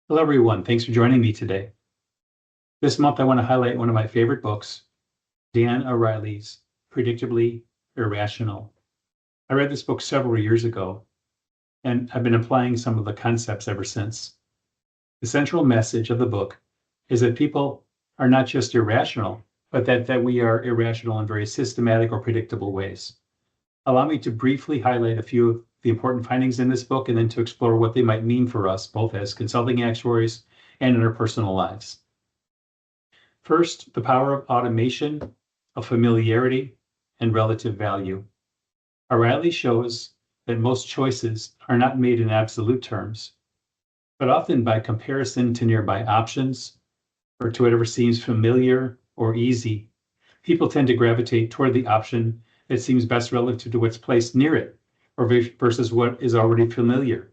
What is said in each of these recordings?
Hello, everyone. Thanks for joining me today. This month, I want to highlight one of my favorite books, Dan Ariely's Predictably Irrational. I read this book several years ago, and I've been applying some of the concepts ever since. The central message of the book is that people are not just irrational, but that we are irrational in very systematic or predictable ways. Allow me to briefly highlight a few of the important findings in this book and then to explore what they might mean for us, both as consulting actuaries and in our personal lives. First, the power of automation, of familiarity, and relative value. Ariely shows that most choices are not made in absolute terms, but often by comparison to nearby options or to whatever seems familiar or easy. People tend to gravitate toward the option that seems best relative to what's placed near it, or versus what is already familiar.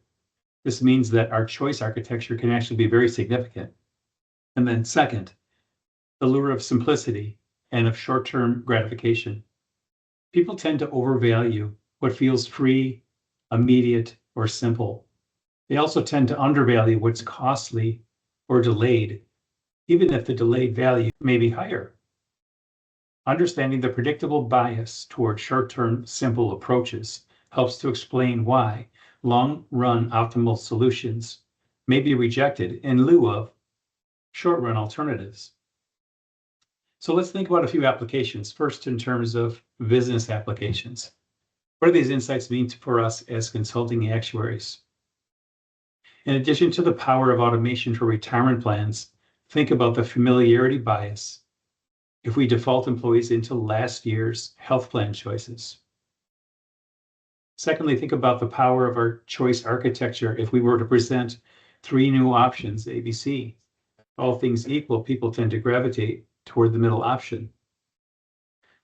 This means that our choice architecture can actually be very significant. And then second, the lure of simplicity and of short-term gratification. People tend to overvalue what feels free, immediate, or simple. They also tend to undervalue what's costly or delayed, even if the delayed value may be higher. Understanding the predictable bias toward short-term simple approaches helps to explain why long-run optimal solutions may be rejected in lieu of short-run alternatives. So let's think about a few applications. First, in terms of business applications. What do these insights mean for us as consulting actuaries? In addition to the power of automation for retirement plans, think about the familiarity bias if we default employees into last year's health plan choices. Secondly, think about the power of our choice architecture if we were to present 3 new options, ABC. All things equal, people tend to gravitate toward the middle option.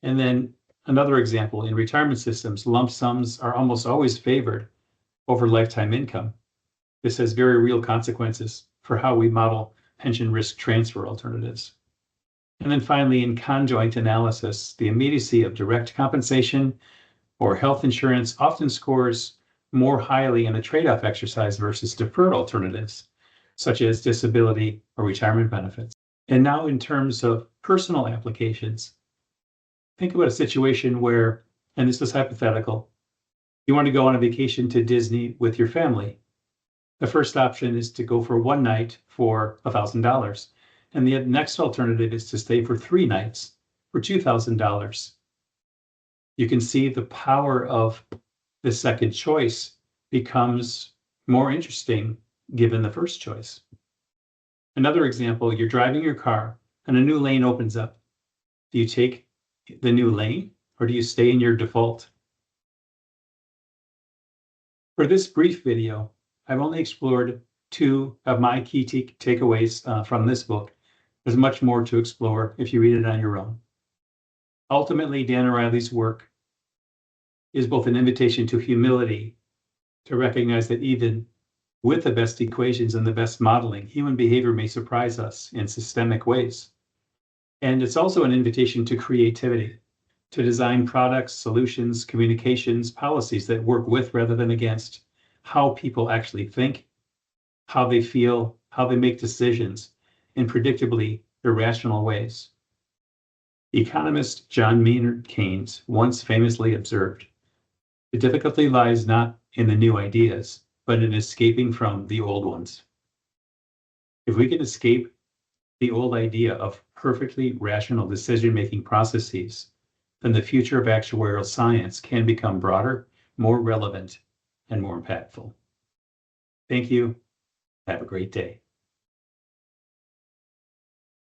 And then another example, in retirement systems, lump sums are almost always favored over lifetime income. This has very real consequences for how we model pension risk transfer alternatives. And then finally, in conjoint analysis, the immediacy of direct compensation or health insurance often scores more highly in a trade-off exercise versus deferred alternatives, such as disability or retirement benefits. And now in terms of personal applications, think about a situation where, and this is hypothetical, you want to go on a vacation to Disney with your family. The first option is to go for 1 night for $1,000. And the next alternative is to stay for 3 nights for $2,000. You can see the power of the second choice becomes more interesting given the first choice. Another example, you're driving your car and a new lane opens up. Do you take the new lane or do you stay in your default? For this brief video, I've only explored 2 of my key takeaways from this book. There's much more to explore if you read it on your own. Ultimately, Dan Ariely's work is both an invitation to humility, to recognize that even with the best equations and the best modeling, human behavior may surprise us in systemic ways. And it's also an invitation to creativity, to design products, solutions, communications, policies that work with rather than against how people actually think, how they feel, how they make decisions in predictably irrational ways. Economist John Maynard Keynes once famously observed, "The difficulty lies not in the new ideas, but in escaping from the old ones." If we can escape the old idea of perfectly rational decision-making processes, then the future of actuarial science can become broader, more relevant, and more impactful. Thank you. Have a great day.